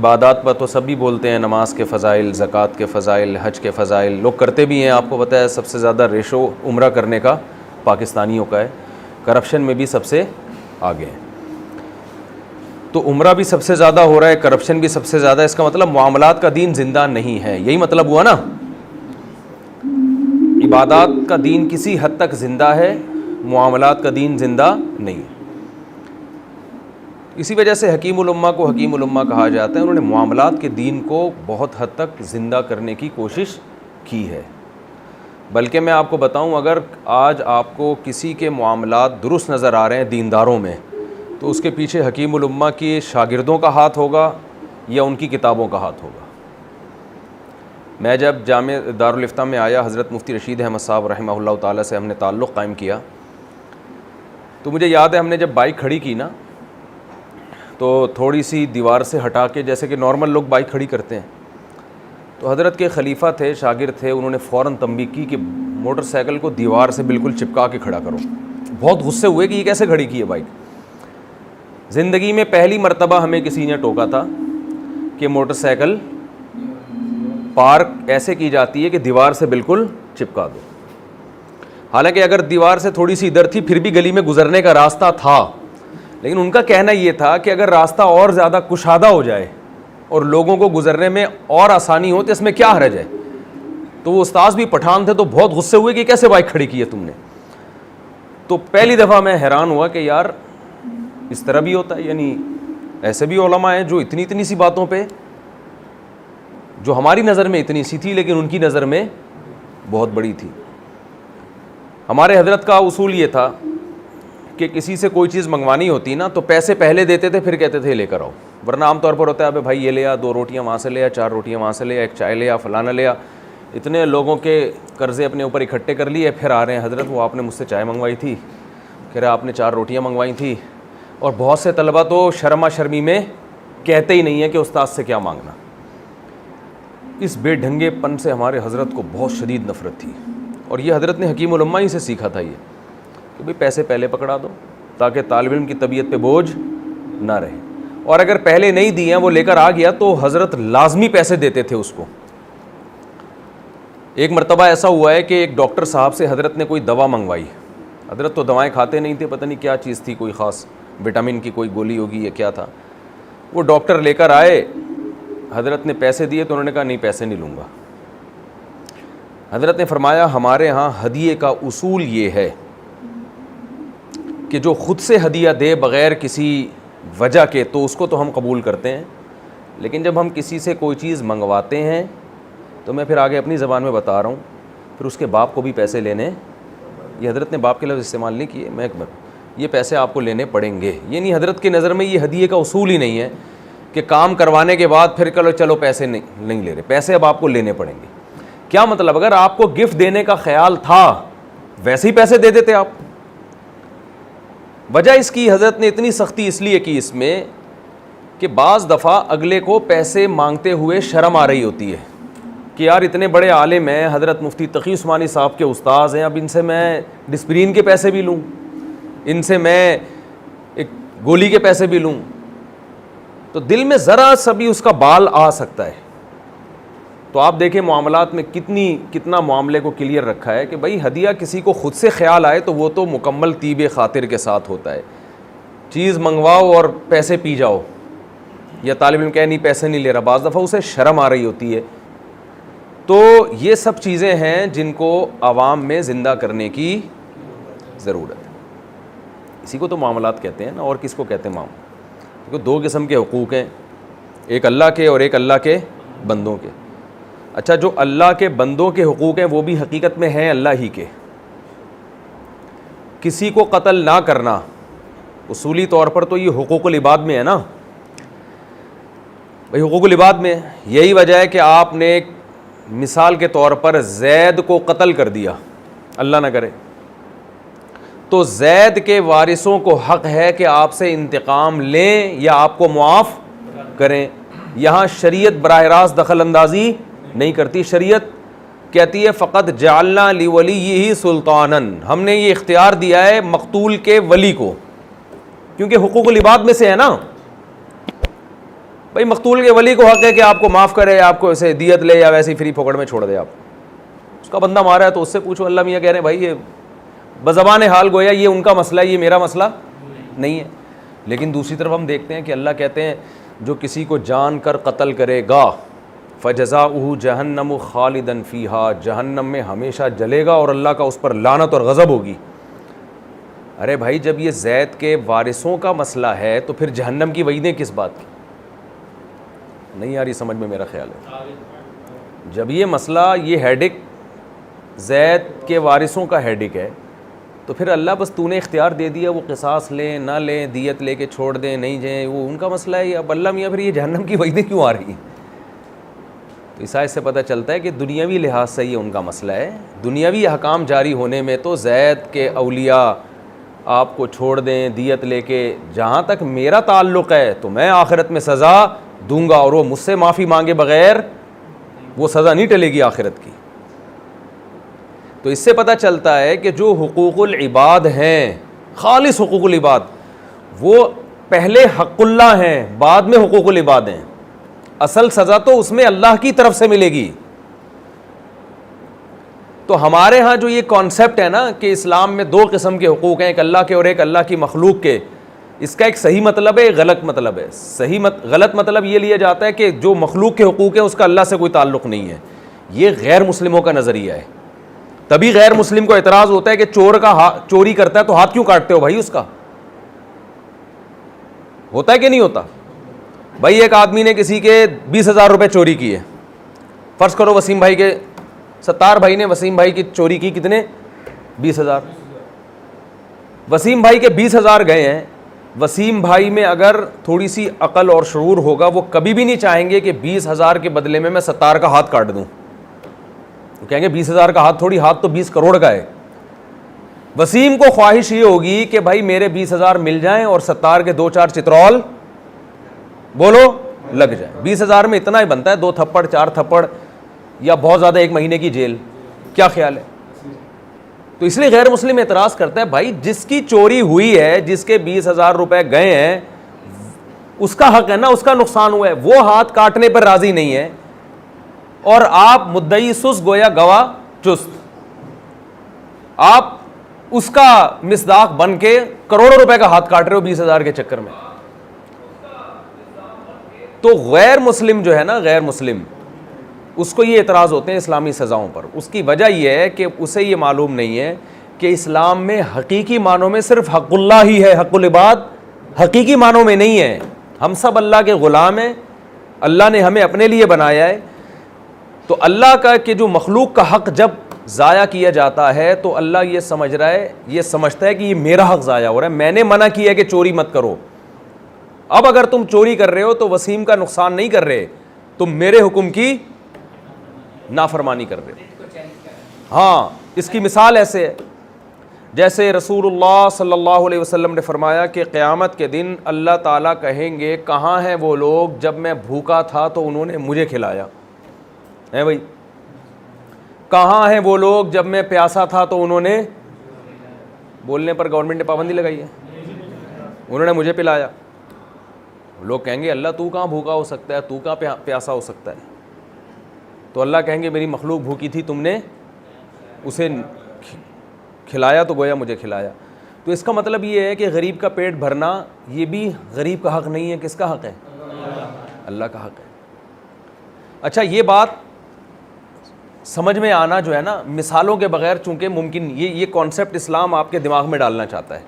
عبادات پر تو سبھی بولتے ہیں، نماز کے فضائل، زکوٰۃ کے فضائل، حج کے فضائل لوگ کرتے بھی ہیں. آپ کو پتہ ہے سب سے زیادہ ریشو عمرہ کرنے کا پاکستانیوں کا ہے. کرپشن میں بھی سب سے آگے ہیں. تو عمرہ بھی سب سے زیادہ ہو رہا ہے، کرپشن بھی سب سے زیادہ. اس کا مطلب معاملات کا دین زندہ نہیں ہے، یہی مطلب ہوا نا. عبادات کا دین کسی حد تک زندہ ہے، معاملات کا دین زندہ نہیں ہے. اسی وجہ سے حکیم الامہ کو حکیم الامہ کہا جاتا ہے. انہوں نے معاملات کے دین کو بہت حد تک زندہ کرنے کی کوشش کی ہے. بلکہ میں آپ کو بتاؤں، اگر آج آپ کو کسی کے معاملات درست نظر آ رہے ہیں دینداروں میں، تو اس کے پیچھے حکیم الامہ کے شاگردوں کا ہاتھ ہوگا یا ان کی کتابوں کا ہاتھ ہوگا. میں جب جامع دارالافتاء میں آیا، حضرت مفتی رشید احمد صاحب رحمہ اللہ تعالیٰ سے ہم نے تعلق قائم کیا، تو مجھے یاد ہے ہم نے جب بائک کھڑی کی نا، تو تھوڑی سی دیوار سے ہٹا کے، جیسے کہ نارمل لوگ بائک کھڑی کرتے ہیں، تو حضرت کے خلیفہ تھے، شاگرد تھے، انہوں نے فوراً تنبیہ کی کہ موٹر سائیکل کو دیوار سے بالکل چپکا کے کھڑا کرو. بہت غصے ہوئے کہ یہ کیسے کھڑی کی ہے بائک. زندگی میں پہلی مرتبہ ہمیں کسی نے ٹوکا تھا کہ موٹر سائیکل پارک ایسے کی جاتی ہے کہ دیوار سے بالکل چپکا دو. حالانکہ اگر دیوار سے تھوڑی سی ادھر تھی پھر بھی گلی میں گزرنے کا راستہ تھا، لیکن ان کا کہنا یہ تھا کہ اگر راستہ اور زیادہ کشادہ ہو جائے اور لوگوں کو گزرنے میں اور آسانی ہو تو اس میں کیا حرج ہے. تو وہ استاذ بھی پٹھان تھے، تو بہت غصے ہوئے کہ کیسے بائک کھڑی کی ہے تم نے. تو پہلی دفعہ میں حیران ہوا کہ یار اس طرح بھی ہوتا ہے. یعنی ایسے بھی علماء ہیں جو اتنی سی باتوں پہ، جو ہماری نظر میں اتنی سی تھی لیکن ان کی نظر میں بہت بڑی تھی. ہمارے حضرت کا اصول یہ تھا کہ کسی سے کوئی چیز منگوانی ہوتی نا تو پیسے پہلے دیتے تھے، پھر کہتے تھے لے کر آؤ. ورنہ عام طور پر ہوتا ہے ابے بھائی یہ لے آ، 2 روٹیاں وہاں سے لے آ، 4 روٹیاں وہاں سے لے آ، ایک چائے لے آ، فلانا لے آ. اتنے لوگوں کے قرضے اپنے اوپر اکٹھے کر لیے، پھر آ رہے ہیں حضرت وہ آپ نے مجھ سے چائے منگوائی تھی، کہہ رہے آپ نے 4 روٹیاں منگوائی تھی. اور بہت سے طلبہ تو شرما شرمی میں کہتے ہی نہیں ہیں کہ استاد سے کیا مانگنا. اس بے ڈھنگے پن سے ہمارے حضرت کو بہت شدید نفرت تھی. اور یہ حضرت نے حکیم الامہ ہی سے سیکھا تھا یہ کہ بھئی پیسے پہلے پکڑا دو تاکہ طالب علم کی طبیعت پہ بوجھ نہ رہے. اور اگر پہلے نہیں دیے ہیں، وہ لے کر آ گیا، تو حضرت لازمی پیسے دیتے تھے اس کو. ایک مرتبہ ایسا ہوا ہے کہ ایک ڈاکٹر صاحب سے حضرت نے کوئی دوا منگوائی. حضرت تو دوائیں کھاتے نہیں تھے، پتہ نہیں کیا چیز تھی، کوئی خاص وٹامن کی کوئی گولی ہوگی یا کیا تھا. وہ ڈاکٹر لے کر آئے، حضرت نے پیسے دیے تو انہوں نے کہا نہیں پیسے نہیں لوں گا. حضرت نے فرمایا ہمارے ہاں ہدیے کا اصول یہ ہے کہ جو خود سے ہدیہ دے بغیر کسی وجہ کے تو اس کو تو ہم قبول کرتے ہیں، لیکن جب ہم کسی سے کوئی چیز منگواتے ہیں تو میں پھر آگے اپنی زبان میں بتا رہا ہوں، پھر اس کے باپ کو بھی پیسے لینے. یہ حضرت نے باپ کے لفظ استعمال نہیں کیے، میں یہ پیسے آپ کو لینے پڑیں گے. یعنی حضرت کی نظر میں یہ ہدیے کا اصول ہی نہیں ہے کہ کام کروانے کے بعد پھر چلو پیسے نہیں لے رہے، پیسے اب آپ کو لینے پڑیں گے. کیا مطلب؟ اگر آپ کو گفٹ دینے کا خیال تھا ویسے ہی پیسے دے دیتے آپ. وجہ اس کی حضرت نے اتنی سختی اس لیے کی اس میں کہ بعض دفعہ اگلے کو پیسے مانگتے ہوئے شرم آ رہی ہوتی ہے کہ یار اتنے بڑے عالم ہیں، حضرت مفتی تقی عثمانی صاحب کے استاذ ہیں، اب ان سے میں ڈسپرین کے پیسے بھی لوں، ان سے میں ایک گولی کے پیسے بھی لوں، تو دل میں ذرا سا بھی اس کا بال آ سکتا ہے. تو آپ دیکھیں معاملات میں کتنا معاملے کو کلیئر رکھا ہے کہ بھائی ہدیہ کسی کو خود سے خیال آئے تو وہ تو مکمل طیب خاطر کے ساتھ ہوتا ہے. چیز منگواؤ اور پیسے پی جاؤ، یا طالب علم کہے نہیں پیسے نہیں لے رہا، بعض دفعہ اسے شرم آ رہی ہوتی ہے. تو یہ سب چیزیں ہیں جن کو عوام میں زندہ کرنے کی ضرورت ہے. اسی کو تو معاملات کہتے ہیں نا، اور کس کو کہتے ہیں معاملات؟ کیونکہ 2 قسم کے حقوق ہیں، ایک اللہ کے اور ایک اللہ کے بندوں کے. اچھا، جو اللہ کے بندوں کے حقوق ہیں وہ بھی حقیقت میں ہیں اللہ ہی کے. کسی کو قتل نہ کرنا اصولی طور پر تو یہ حقوق العباد میں ہے نا. بھئی حقوق العباد میں یہی وجہ ہے کہ آپ نے مثال کے طور پر زید کو قتل کر دیا، اللہ نہ کرے، تو زید کے وارثوں کو حق ہے کہ آپ سے انتقام لیں یا آپ کو معاف کریں. یہاں شریعت براہ راست دخل اندازی نہیں کرتی. شریعت کہتی ہے فقط جعلنا لولیہ سلطانا، ہم نے یہ اختیار دیا ہے مقتول کے ولی کو، کیونکہ حقوق العباد میں سے ہے نا. بھائی مقتول کے ولی کو حق ہے کہ آپ کو معاف کرے, آپ کو ایسے دیت لے یا ویسے ہی فری پھوکڑ میں چھوڑ دے. آپ اس کا بندہ مارا ہے تو اس سے پوچھو. اللہ میاں کہہ رہے ہیں بھائی یہ بزبان حال گویا یہ ان کا مسئلہ ہے, یہ میرا مسئلہ نہیں ہے. لیکن دوسری طرف ہم دیکھتے ہیں کہ اللہ کہتے ہیں جو کسی کو جان کر قتل کرے گا فجزاؤہ جہنم خالدن فیہا, جہنم میں ہمیشہ جلے گا اور اللہ کا اس پر لعنت اور غضب ہوگی. ارے بھائی جب یہ زید کے وارثوں کا مسئلہ ہے تو پھر جہنم کی وعیدیں کس بات کی؟ نہیں آ رہی سمجھ میں میرا خیال ہے. جب یہ مسئلہ یہ ہیڈک زید کے وارثوں کا ہیڈک ہے تو پھر اللہ بس تو نے اختیار دے دیا, وہ قصاص لیں نہ لیں, دیت لے کے چھوڑ دیں نہیں جائیں, وہ ان کا مسئلہ ہے. اب اللہ میاں پھر یہ جہنم کی وعیدیں کیوں آ رہی ہیں؟ تو اس آیت سے پتہ چلتا ہے کہ دنیاوی لحاظ سے یہ ان کا مسئلہ ہے. دنیاوی احکام جاری ہونے میں تو زید کے اولیاء آپ کو چھوڑ دیں دیت لے کے, جہاں تک میرا تعلق ہے تو میں آخرت میں سزا دوں گا, اور وہ مجھ سے معافی مانگے بغیر وہ سزا نہیں ٹلے گی آخرت کی. تو اس سے پتہ چلتا ہے کہ جو حقوق العباد ہیں, خالص حقوق العباد, وہ پہلے حق اللہ ہیں بعد میں حقوق العباد ہیں. اصل سزا تو اس میں اللہ کی طرف سے ملے گی. تو ہمارے ہاں جو یہ کانسیپٹ ہے نا کہ اسلام میں دو قسم کے حقوق ہیں, ایک اللہ کے اور ایک اللہ کی مخلوق کے, اس کا ایک صحیح مطلب ہے ایک غلط مطلب ہے. غلط مطلب یہ لیا جاتا ہے کہ جو مخلوق کے حقوق ہیں اس کا اللہ سے کوئی تعلق نہیں ہے. یہ غیر مسلموں کا نظریہ ہے. تبھی غیر مسلم کو اعتراض ہوتا ہے کہ چور کا چوری کرتا ہے تو ہاتھ کیوں کاٹتے ہو بھائی؟ اس کا ہوتا ہے کہ نہیں ہوتا؟ بھائی ایک آدمی نے کسی کے 20,000 روپے چوری کیے, فرض کرو وسیم بھائی کے, ستار بھائی نے وسیم بھائی کی چوری کی, کتنے؟ 20,000. وسیم بھائی کے 20,000 گئے ہیں. وسیم بھائی میں اگر تھوڑی سی عقل اور شعور ہوگا وہ کبھی بھی نہیں چاہیں گے کہ 20,000 کے بدلے میں ستار کا ہاتھ کاٹ دوں. وہ کہیں گے 20,000 کا ہاتھ تھوڑی, ہاتھ تو 20 کروڑ کا ہے. وسیم کو خواہش یہ ہوگی کہ بھائی میرے 20,000 مل جائیں اور ستار کے 2-4 چترول بولو لگ جائیں. 20,000 میں اتنا ہی بنتا ہے, 2 تھپڑ 4 تھپڑ یا بہت زیادہ 1 مہینے کی جیل. کیا خیال ہے؟ تو اس لیے غیر مسلم اعتراض کرتا ہے بھائی جس کی چوری ہوئی ہے, جس کے 20,000 روپے گئے ہیں, اس کا حق ہے نا, اس کا نقصان ہوا ہے, وہ ہاتھ کاٹنے پر راضی نہیں ہے, اور آپ مدعی سست گویا گواہ چست, آپ اس کا مصداق بن کے کروڑوں روپے کا ہاتھ کاٹ رہے ہو 20,000 کے چکر میں. تو غیر مسلم جو ہے نا, غیر مسلم, اس کو یہ اعتراض ہوتے ہیں اسلامی سزاؤں پر. اس کی وجہ یہ ہے کہ اسے یہ معلوم نہیں ہے کہ اسلام میں حقیقی معنوں میں صرف حق اللہ ہی ہے, حق العباد حقیقی معنوں میں نہیں ہے. ہم سب اللہ کے غلام ہیں, اللہ نے ہمیں اپنے لیے بنایا ہے. تو اللہ کا کہ جو مخلوق کا حق جب ضائع کیا جاتا ہے تو اللہ یہ سمجھ رہا ہے, یہ سمجھتا ہے کہ یہ میرا حق ضائع ہو رہا ہے, میں نے منع کیا ہے کہ چوری مت کرو. اب اگر تم چوری کر رہے ہو تو وسیم کا نقصان نہیں کر رہے, تم میرے حکم کی نافرمانی کر رہے ہو. ہاں, اس کی مثال ایسے ہے جیسے رسول اللہ صلی اللہ علیہ وسلم نے فرمایا کہ قیامت کے دن اللہ تعالیٰ کہیں گے کہاں ہیں وہ لوگ جب میں بھوکا تھا تو انہوں نے مجھے کھلایا ہے بھائی, کہاں ہیں وہ لوگ جب میں پیاسا تھا تو انہوں نے, بولنے پر گورنمنٹ نے پابندی لگائی ہے, انہوں نے مجھے پلایا. لوگ کہیں گے اللہ تو کہاں بھوکا ہو سکتا ہے, تو کہاں پیاسا ہو سکتا ہے؟ تو اللہ کہیں گے میری مخلوق بھوکی تھی, تم نے اسے کھلایا تو گویا مجھے کھلایا. تو اس کا مطلب یہ ہے کہ غریب کا پیٹ بھرنا یہ بھی غریب کا حق نہیں ہے, کس کا حق ہے؟ اللہ کا حق ہے. اچھا, یہ بات سمجھ میں آنا جو ہے نا مثالوں کے بغیر چونکہ ممکن, یہ کانسیپٹ اسلام آپ کے دماغ میں ڈالنا چاہتا ہے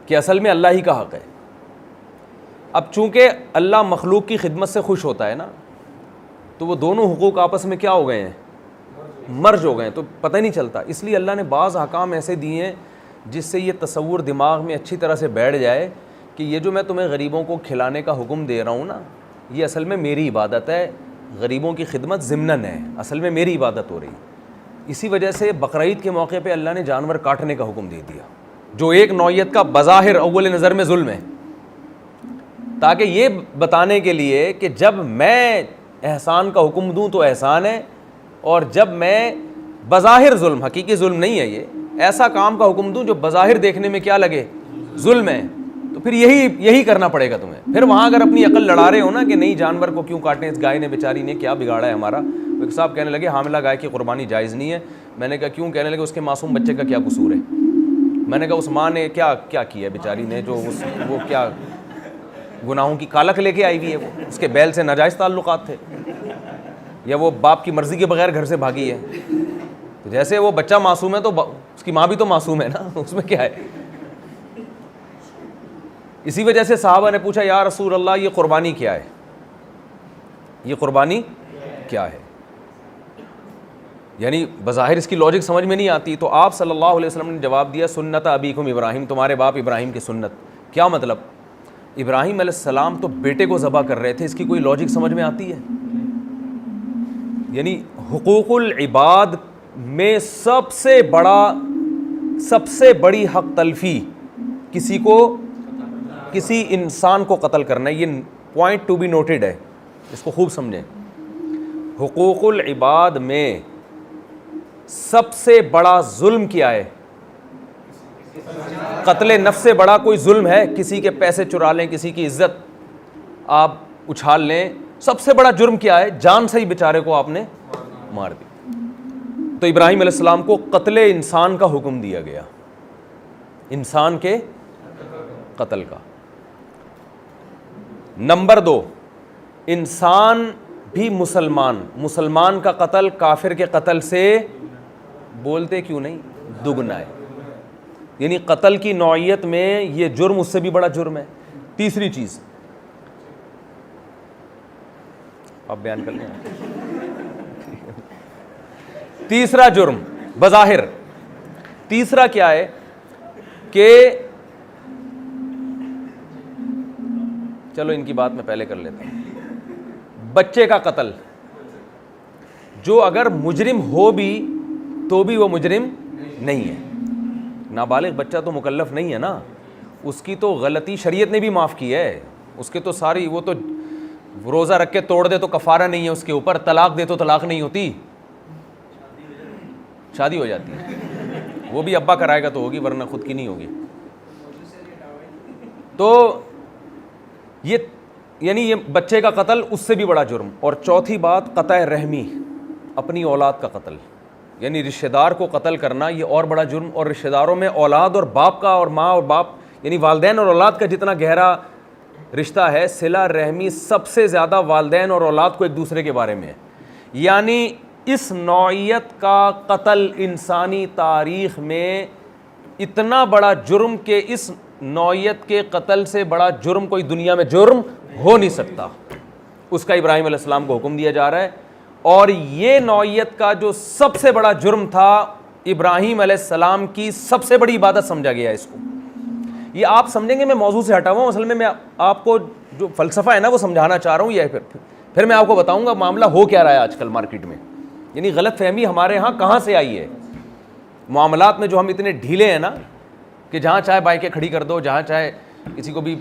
کہ اصل میں اللہ ہی کا حق ہے. اب چونکہ اللہ مخلوق کی خدمت سے خوش ہوتا ہے نا, تو وہ دونوں حقوق آپس میں کیا ہو گئے ہیں؟ مرج ہو گئے ہیں, تو پتہ نہیں چلتا. اس لیے اللہ نے بعض احکام ایسے دیے ہیں جس سے یہ تصور دماغ میں اچھی طرح سے بیٹھ جائے کہ یہ جو میں تمہیں غریبوں کو کھلانے کا حکم دے رہا ہوں نا, یہ اصل میں میری عبادت ہے, غریبوں کی خدمت ضمناً ہے, اصل میں میری عبادت ہو رہی. اسی وجہ سے بقرعید کے موقع پہ اللہ نے جانور کاٹنے کا حکم دے دیا, جو ایک نوعیت کا بظاہر اول نظر میں ظلم ہے, تاکہ یہ بتانے کے لیے کہ جب میں احسان کا حکم دوں تو احسان ہے, اور جب میں بظاہر ظلم, حقیقی ظلم نہیں ہے یہ, ایسا کام کا حکم دوں جو بظاہر دیکھنے میں کیا لگے ظلم ہے, تو پھر یہی کرنا پڑے گا تمہیں. پھر وہاں اگر اپنی عقل لڑا رہے ہو نا کہ نہیں جانور کو کیوں کاٹیں, اس گائے نے بیچاری نے کیا بگاڑا ہے ہمارا. ایک صاحب کہنے لگے حاملہ گائے کی قربانی جائز نہیں ہے. میں نے کہا کیوں؟ کہنے لگے اس کے معصوم بچے کا کیا قصور ہے. میں نے کہا اس ماں نے کیا کیا ہے بیچاری نے, جو وہ کیا گناہوں کی کالک لے کے آئی ہوئی ہے, وہ اس کے بیل سے ناجائز تعلقات تھے, یا وہ باپ کی مرضی کے بغیر گھر سے بھاگی ہے. تو جیسے وہ بچہ معصوم ہے تو اس کی ماں بھی تو معصوم ہے نا, اس میں کیا ہے. اسی وجہ سے صحابہ نے پوچھا یا رسول اللہ یہ قربانی کیا ہے, یہ قربانی کیا ہے. یعنی بظاہر اس کی لاجک سمجھ میں نہیں آتی. تو آپ صلی اللہ علیہ وسلم نے جواب دیا سنت ابیکم ابراہیم, تمہارے باپ ابراہیم کی سنت. کیا مطلب؟ ابراہیم علیہ السلام تو بیٹے کو ذبح کر رہے تھے, اس کی کوئی لاجک سمجھ میں آتی ہے؟ یعنی حقوق العباد میں سب سے بڑی حق تلفی کسی انسان کو قتل کرنا ہے. یہ پوائنٹ ٹو بی نوٹڈ ہے, اس کو خوب سمجھیں. حقوق العباد میں سب سے بڑا ظلم کیا ہے؟ قتل نفس سے بڑا کوئی ظلم ہے؟ کسی کے پیسے چرا لیں, کسی کی عزت آپ اچھال لیں, سب سے بڑا جرم کیا ہے؟ جان سے ہی بیچارے کو آپ نے مار دی. تو ابراہیم علیہ السلام کو قتل انسان کا حکم دیا گیا, انسان کے قتل کا. نمبر 2, انسان بھی مسلمان کا قتل کافر کے قتل سے بولتے کیوں نہیں دگنا ہے. یعنی قتل کی نوعیت میں یہ جرم اس سے بھی بڑا جرم ہے. تیسری چیز آپ بیان کر لیں. تیسرا جرم بظاہر, تیسرا کیا ہے کہ چلو ان کی بات میں پہلے کر لیتا ہوں. بچے کا قتل, جو اگر مجرم ہو بھی تو بھی وہ مجرم نہیں ہے. نابالغ بچہ تو مکلف نہیں ہے نا, اس کی تو غلطی شریعت نے بھی معاف کی ہے. اس کے تو ساری, وہ تو روزہ رکھ کے توڑ دے تو کفارہ نہیں ہے اس کے اوپر, طلاق دے تو طلاق نہیں ہوتی, شادی ہو جاتی ہے. وہ بھی ابا کرائے گا تو ہوگی, ورنہ خود کی نہیں ہوگی. تو یہ یعنی یہ بچے کا قتل اس سے بھی بڑا جرم. اور چوتھی بات قطع رحمی, اپنی اولاد کا قتل, یعنی رشتہ دار کو قتل کرنا یہ اور بڑا جرم. اور رشتہ داروں میں اولاد اور باپ کا, اور ماں اور باپ یعنی والدین اور اولاد کا جتنا گہرا رشتہ ہے, صلہ رحمی سب سے زیادہ والدین اور اولاد کو ایک دوسرے کے بارے میں ہے. یعنی اس نوعیت کا قتل انسانی تاریخ میں اتنا بڑا جرم کہ اس نوعیت کے قتل سے بڑا جرم کوئی دنیا میں جرم ہو نہیں سکتا. اس کا ابراہیم علیہ السلام کو حکم دیا جا رہا ہے. اور یہ نوعیت کا جو سب سے بڑا جرم تھا, ابراہیم علیہ السلام کی سب سے بڑی عبادت سمجھا گیا اس کو. یہ آپ سمجھیں گے, میں موضوع سے ہٹا ہوا ہوں, اصل میں آپ کو جو فلسفہ ہے نا وہ سمجھانا چاہ رہا ہوں. یہ پھر میں آپ کو بتاؤں گا معاملہ ہو کیا رہا ہے آج کل مارکیٹ میں. یعنی غلط فہمی ہمارے ہاں کہاں سے آئی ہے معاملات میں, جو ہم اتنے ڈھیلے ہیں نا کہ جہاں چاہے بائکیں کھڑی کر دو, جہاں چاہے کسی کو بھی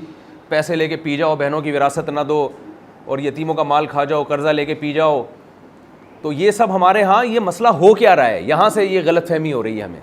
پیسے لے کے پی جاؤ, بہنوں کی وراثت نہ دو, اور یتیموں کا مال کھا جاؤ, قرضہ لے کے پی جاؤ. تو یہ سب ہمارے ہاں یہ مسئلہ ہو کیا رہا ہے, یہاں سے یہ غلط فہمی ہو رہی ہے ہمیں.